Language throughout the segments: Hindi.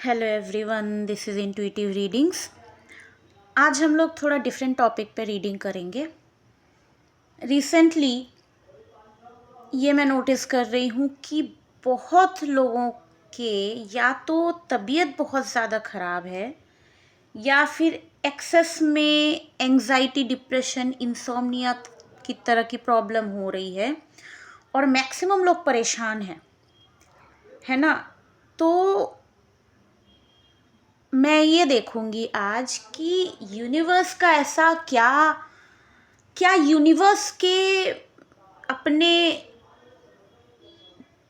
Hello everyone, this is intuitive readings. आज हम लोग थोड़ा डिफरेंट टॉपिक पे रीडिंग करेंगे। रिसेंटली ये मैं नोटिस कर रही हूँ कि बहुत लोगों के या तो तबीयत बहुत ज़्यादा ख़राब है या फिर एक्सेस में एंजाइटी, डिप्रेशन, इंसोम्निया की तरह की प्रॉब्लम हो रही है और मैक्सिमम लोग परेशान हैं, है ना। तो मैं ये देखूंगी आज कि यूनिवर्स का ऐसा क्या क्या यूनिवर्स के अपने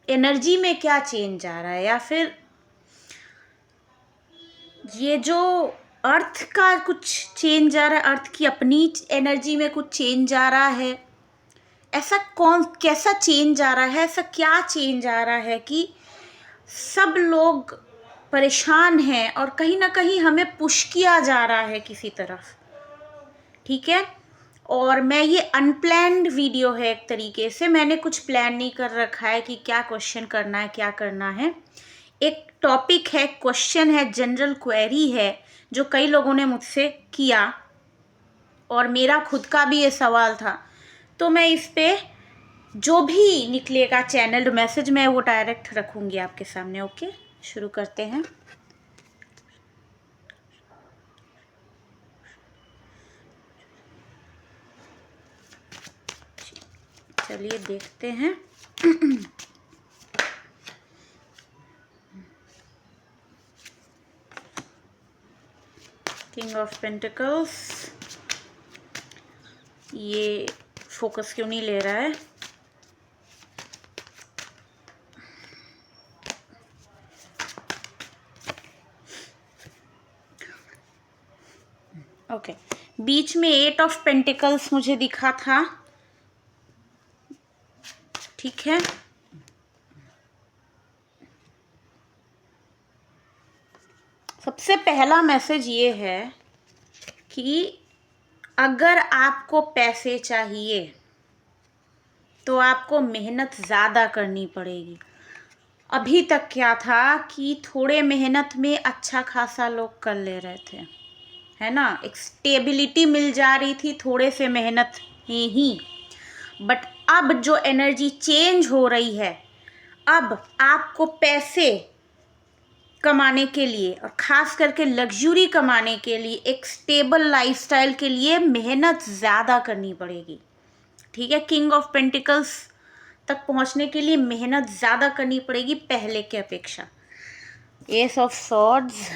एनर्जी में क्या चेंज आ रहा है, या फिर ये जो अर्थ का कुछ चेंज आ रहा है, अर्थ की अपनी एनर्जी में कुछ चेंज आ रहा है। ऐसा कैसा चेंज आ रहा है, ऐसा क्या चेंज आ रहा है कि सब लोग परेशान हैं और कहीं ना कहीं हमें पुश किया जा रहा है किसी तरफ। ठीक है, और मैं ये अनप्लैन्ड वीडियो है, एक तरीके से मैंने कुछ प्लान नहीं कर रखा है कि क्या क्वेश्चन करना है, क्या करना है। एक टॉपिक है, क्वेश्चन है, जनरल क्वेरी है जो कई लोगों ने मुझसे किया और मेरा खुद का भी ये सवाल था। तो मैं इस पे जो भी निकलेगा चैनल मैसेज मैं वो डायरेक्ट रखूँगी आपके सामने। ओके, शुरू करते हैं। चलिए देखते हैं। किंग ऑफ पेंटिकल्स, ये फोकस क्यों नहीं ले रहा है? ओके, बीच में 8 ऑफ पेंटिकल्स मुझे दिखा था। ठीक है, सबसे पहला मैसेज ये है कि अगर आपको पैसे चाहिए तो आपको मेहनत ज़्यादा करनी पड़ेगी। अभी तक क्या था कि थोड़े मेहनत में अच्छा खासा लोग कर ले रहे थे, है ना। एक स्टेबिलिटी मिल जा रही थी थोड़े से मेहनत में ही। बट अब जो एनर्जी चेंज हो रही है, अब आपको पैसे कमाने के लिए और ख़ास करके लग्जरी कमाने के लिए, एक स्टेबल लाइफस्टाइल के लिए मेहनत ज़्यादा करनी पड़ेगी। ठीक है, किंग ऑफ पेंटिकल्स तक पहुंचने के लिए मेहनत ज़्यादा करनी पड़ेगी पहले के अपेक्षा। Ace of swords,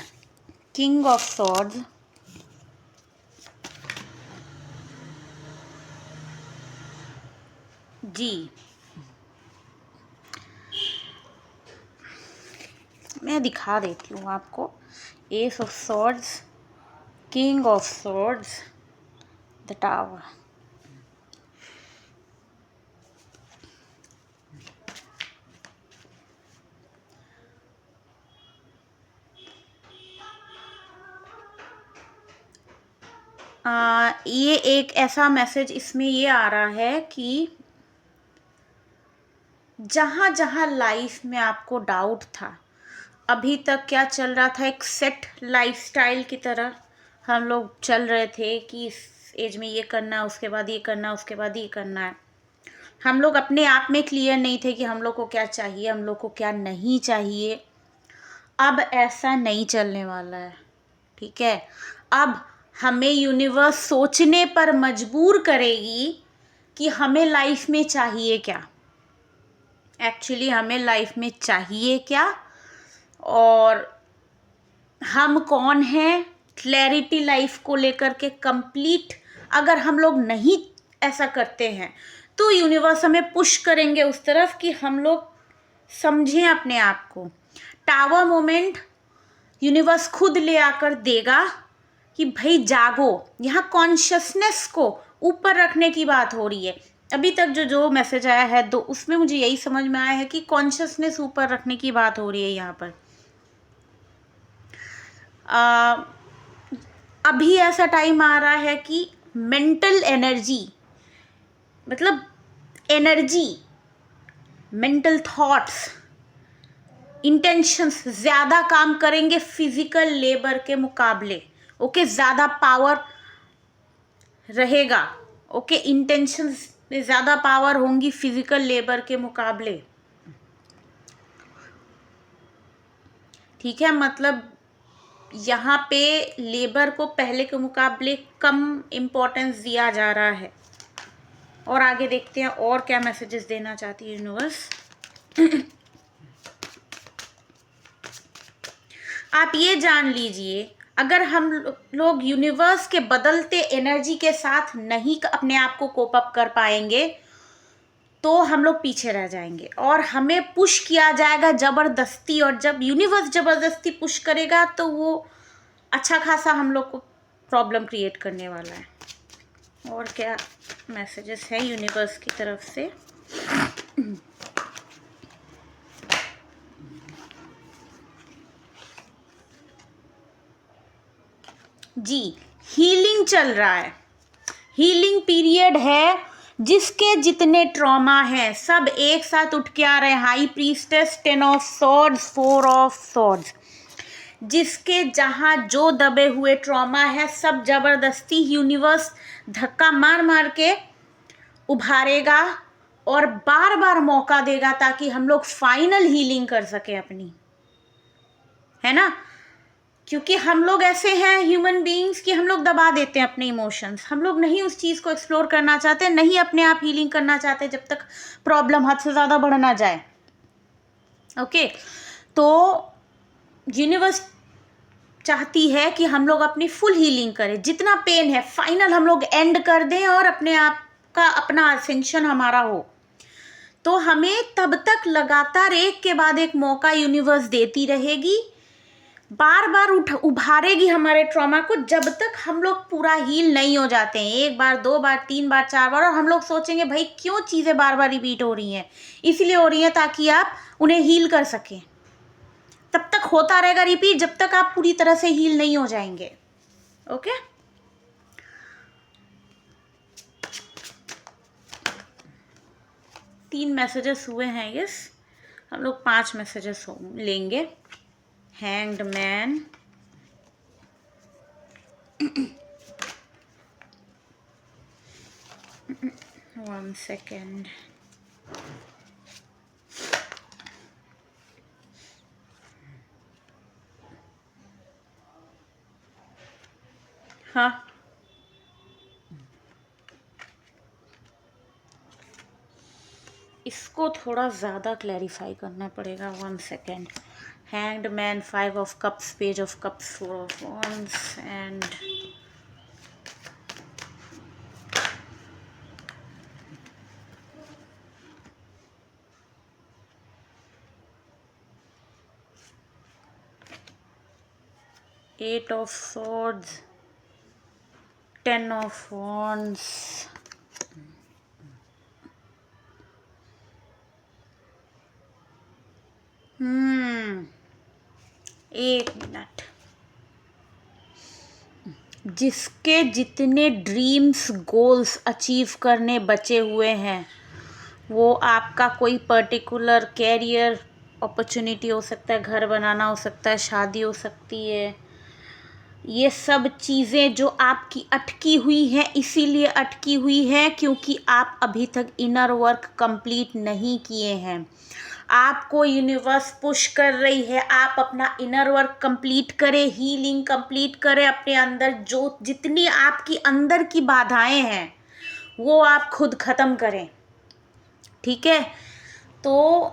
king of swords, जी मैं दिखा देती हूँ आपको। Ace of swords, king of swords, the tower. ये एक ऐसा मैसेज इसमें ये आ रहा है कि जहाँ जहाँ लाइफ में आपको डाउट था, अभी तक क्या चल रहा था, एक सेट लाइफस्टाइल की तरह हम लोग चल रहे थे कि इस एज में ये करना, उसके बाद ये करना, उसके बाद ये करना है। हम लोग अपने आप में क्लियर नहीं थे कि हम लोग को क्या चाहिए, हम लोग को क्या नहीं चाहिए। अब ऐसा नहीं चलने वाला है। ठीक है, अब हमें यूनिवर्स सोचने पर मजबूर करेगी कि हमें लाइफ में चाहिए क्या, एक्चुअली हमें लाइफ में चाहिए क्या और हम कौन हैं। क्लैरिटी लाइफ को लेकर के कंप्लीट अगर हम लोग नहीं ऐसा करते हैं तो यूनिवर्स हमें पुश करेंगे उस तरफ कि हम लोग समझें अपने आप को। टावर मोमेंट यूनिवर्स खुद ले आकर देगा कि भाई जागो। यहाँ कॉन्शियसनेस को ऊपर रखने की बात हो रही है। अभी तक जो मैसेज आया है तो उसमें मुझे यही समझ में आया है कि कॉन्शियसनेस ऊपर रखने की बात हो रही है यहाँ पर। अभी ऐसा टाइम आ रहा है कि मेंटल एनर्जी, मतलब एनर्जी, मेंटल थॉट्स, इंटेंशंस ज़्यादा काम करेंगे फिजिकल लेबर के मुकाबले। ओके, ज़्यादा पावर रहेगा। ओके, इंटेंशंस में ज़्यादा पावर होंगी फिजिकल लेबर के मुकाबले। ठीक है, मतलब यहाँ पे लेबर को पहले के मुकाबले कम इम्पोर्टेंस दिया जा रहा है। और आगे देखते हैं और क्या मैसेजेस देना चाहती है यूनिवर्स। आप ये जान लीजिए, अगर हम लोग यूनिवर्स के बदलते एनर्जी के साथ नहीं अपने आप को कोप अप कर पाएंगे तो हम लोग पीछे रह जाएंगे और हमें पुश किया जाएगा ज़बरदस्ती। और जब यूनिवर्स ज़बरदस्ती पुश करेगा तो वो अच्छा खासा हम लोग को प्रॉब्लम क्रिएट करने वाला है। और क्या मैसेजेस है यूनिवर्स की तरफ से। जी, हीलिंग चल रहा है, हीलिंग पीरियड है। जिसके जितने ट्रॉमा हैं सब एक साथ उठ के आ रहे हैं। High priestess, 10 of swords, 4 of swords. जिसके जहाँ जो दबे हुए ट्रॉमा है सब जबरदस्ती यूनिवर्स धक्का मार मार के उभारेगा और बार बार मौका देगा ताकि हम लोग फाइनल हीलिंग कर सके अपनी, है ना। क्योंकि हम लोग ऐसे हैं ह्यूमन बीइंग्स कि हम लोग दबा देते हैं अपने इमोशंस। हम लोग नहीं उस चीज़ को एक्सप्लोर करना चाहते, नहीं अपने आप हीलिंग करना चाहते जब तक प्रॉब्लम हद से ज़्यादा बढ़ ना जाए। ओके, तो यूनिवर्स चाहती है कि हम लोग अपनी फुल हीलिंग करें, जितना पेन है फाइनल हम लोग एंड कर दें और अपने आप का अपना असेंशन हमारा हो। तो हमें तब तक लगातार एक के बाद एक मौका यूनिवर्स देती रहेगी, बार बार उभारेगी हमारे ट्रॉमा को जब तक हम लोग पूरा हील नहीं हो जाते हैं। 1 बार, 2 बार, 3 बार, 4 बार। और हम लोग सोचेंगे भाई क्यों चीज़ें बार बार रिपीट हो रही हैं, इसलिए हो रही हैं ताकि आप उन्हें हील कर सकें। तब तक होता रहेगा रिपीट जब तक आप पूरी तरह से हील नहीं हो जाएंगे। ओके, 3 मैसेजेस हुए हैं। यस, हम लोग 5 मैसेजेस लेंगे। Hanged man, one second. हाँ, इसको थोड़ा ज़्यादा क्लैरिफाई करना पड़ेगा। 1 second. Hanged man, 5 of cups, page of cups, 4 of wands and eight of swords, 10 of wands। एक मिनट। जिसके जितने ड्रीम्स, गोल्स अचीव करने बचे हुए हैं, वो आपका कोई पर्टिकुलर कैरियर अपॉर्चुनिटी हो सकता है, घर बनाना हो सकता है, शादी हो सकती है। ये सब चीज़ें जो आपकी अटकी हुई हैं इसीलिए अटकी हुई है क्योंकि आप अभी तक इनर वर्क कंप्लीट नहीं किए हैं। आपको यूनिवर्स पुश कर रही है, आप अपना इनर वर्क कंप्लीट करें, हीलिंग कंप्लीट करें। अपने अंदर जो जितनी आपकी अंदर की बाधाएं हैं वो आप खुद ख़त्म करें। ठीक है, तो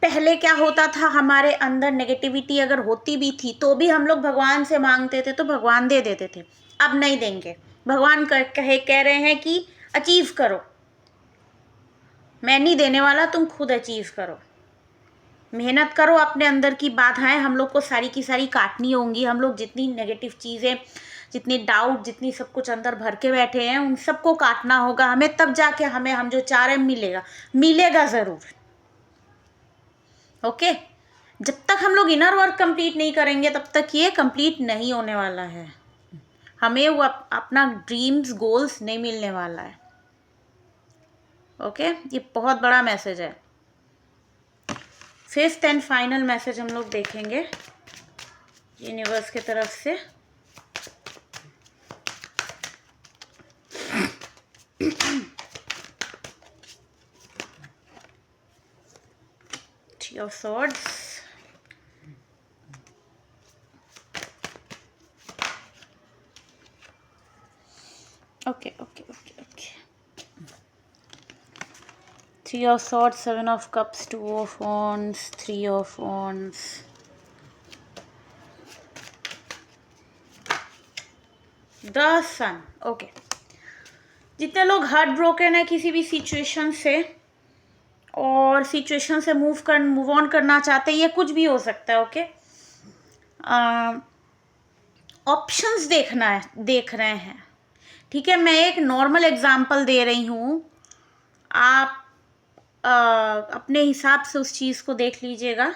पहले क्या होता था, हमारे अंदर नेगेटिविटी अगर होती भी थी तो भी हम लोग भगवान से मांगते थे तो भगवान दे देते थे। अब नहीं देंगे। भगवान कह रहे हैं कि अचीव करो, मैं नहीं देने वाला, तुम खुद अचीव करो, मेहनत करो। अपने अंदर की बाधाएं हम लोग को सारी की सारी काटनी होंगी। हम लोग जितनी नेगेटिव चीज़ें, जितनी डाउट, जितनी सब कुछ अंदर भर के बैठे हैं उन सबको काटना होगा हमें, तब जाके हमें हम जो चाह रहे हैं मिलेगा ज़रूर। ओके, जब तक हम लोग इनर वर्क कंप्लीट नहीं करेंगे तब तक ये कंप्लीट नहीं होने वाला है। हमें वो अपना ड्रीम्स, गोल्स नहीं मिलने वाला है। ओके, ये बहुत बड़ा मैसेज है। फिफ्थ एंड फाइनल मैसेज हम लोग देखेंगे यूनिवर्स की तरफ से। Three of Swords, okay. Three of Swords, Seven of Cups, Two of Wands, Three of Wands, The Sun, okay. जितने लोग हार्ट ब्रोकन है किसी भी सिचुएशन से और सिचुएशन से मूव ऑन करना चाहते हैं, ये कुछ भी हो सकता है, ओके। ऑप्शंस देख रहे हैं, ठीक है। मैं एक नॉर्मल एग्जांपल दे रही हूँ, आप अपने हिसाब से उस चीज़ को देख लीजिएगा।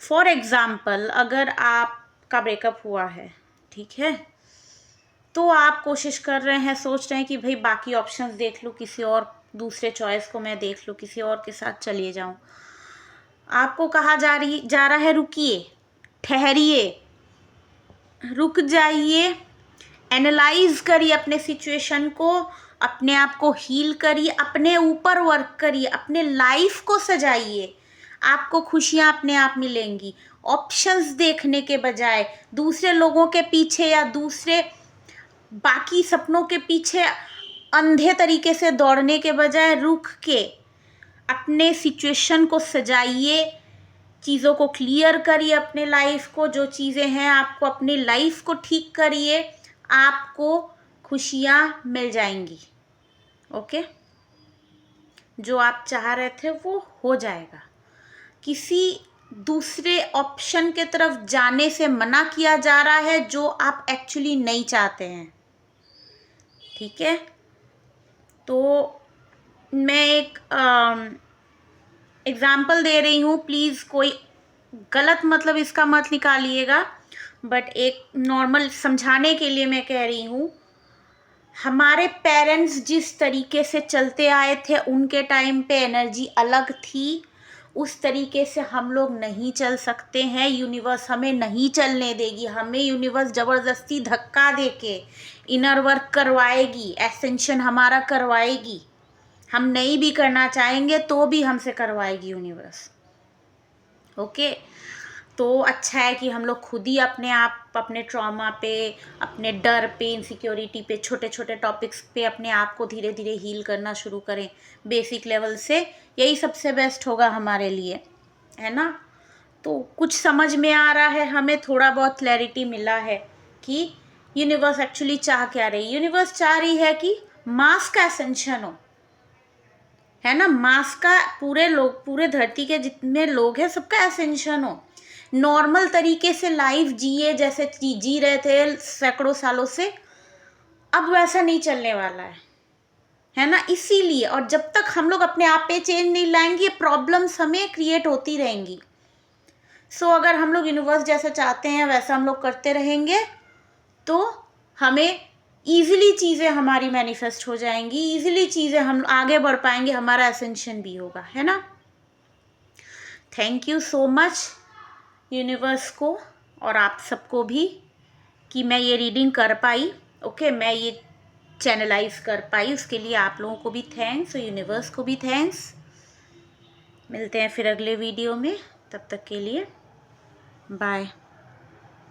फॉर एग्जांपल, अगर आपका ब्रेकअप हुआ है, ठीक है, तो आप कोशिश कर रहे हैं, सोच रहे हैं कि भाई बाकी ऑप्शंस देख लूँ, किसी और दूसरे चॉइस को मैं देख लूँ, किसी और के साथ चलिए जाऊँ। आपको कहा जा रहा है रुकिए, ठहरिए, रुक जाइए, एनालाइज करिए अपने सिचुएशन को, अपने आप को हील करिए, अपने ऊपर वर्क करिए, अपने लाइफ को सजाइए, आपको खुशियाँ अपने आप मिलेंगी। ऑप्शंस देखने के बजाय, दूसरे लोगों के पीछे या दूसरे बाकी सपनों के पीछे अंधे तरीके से दौड़ने के बजाय रुक के अपने सिचुएशन को सजाइए, चीज़ों को क्लियर करिए, अपने लाइफ को, जो चीज़ें हैं आपको अपनी लाइफ को ठीक करिए, आपको खुशियाँ मिल जाएंगी, ओके। जो आप चाह रहे थे वो हो जाएगा। किसी दूसरे ऑप्शन के तरफ जाने से मना किया जा रहा है जो आप एक्चुअली नहीं चाहते हैं, ठीक है। तो मैं एक एग्जाम्पल दे रही हूँ, प्लीज़ कोई गलत मतलब इसका मत निकालिएगा, बट एक नॉर्मल समझाने के लिए मैं कह रही हूँ। हमारे पेरेंट्स जिस तरीके से चलते आए थे, उनके टाइम पे एनर्जी अलग थी, उस तरीके से हम लोग नहीं चल सकते हैं। यूनिवर्स हमें नहीं चलने देगी, हमें यूनिवर्स ज़बरदस्ती धक्का दे के इनर वर्क करवाएगी, एसेंशन हमारा करवाएगी। हम नहीं भी करना चाहेंगे तो भी हमसे करवाएगी यूनिवर्स, ओके। तो अच्छा है कि हम लोग खुद ही अपने आप, अपने ट्रॉमा पे, अपने डर पे, इनसिक्योरिटी पे, छोटे छोटे टॉपिक्स पे अपने आप को धीरे धीरे हील करना शुरू करें बेसिक लेवल से। यही सबसे बेस्ट होगा हमारे लिए, है ना। तो कुछ समझ में आ रहा है, हमें थोड़ा बहुत क्लैरिटी मिला है कि यूनिवर्स एक्चुअली चाह क्या रही है। यूनिवर्स चाह रही है कि मास का एसेंशन हो, है ना। मास का पूरे धरती के जितने लोग हैं सबका एसेंशन हो, नॉर्मल तरीके से लाइफ जिए जैसे जी रहे थे सैकड़ों सालों से, अब वैसा नहीं चलने वाला है ना। इसीलिए, और जब तक हम लोग अपने आप पे चेंज नहीं लाएंगे, प्रॉब्लम्स हमें क्रिएट होती रहेंगी। सो अगर हम लोग यूनिवर्स जैसा चाहते हैं वैसा हम लोग करते रहेंगे तो हमें ईजिली चीज़ें हमारी मैनिफेस्ट हो जाएंगी, ईजिली चीज़ें हम आगे बढ़ पाएंगे, हमारा एसेंशन भी होगा, है ना। Thank you so much universe को और आप सबको भी कि मैं ये रीडिंग कर पाई, ओके। मैं ये चैनलाइज कर पाई, उसके लिए आप लोगों को भी थैंक्स और यूनिवर्स को भी थैंक्स। मिलते हैं फिर अगले वीडियो में, तब तक के लिए बाय।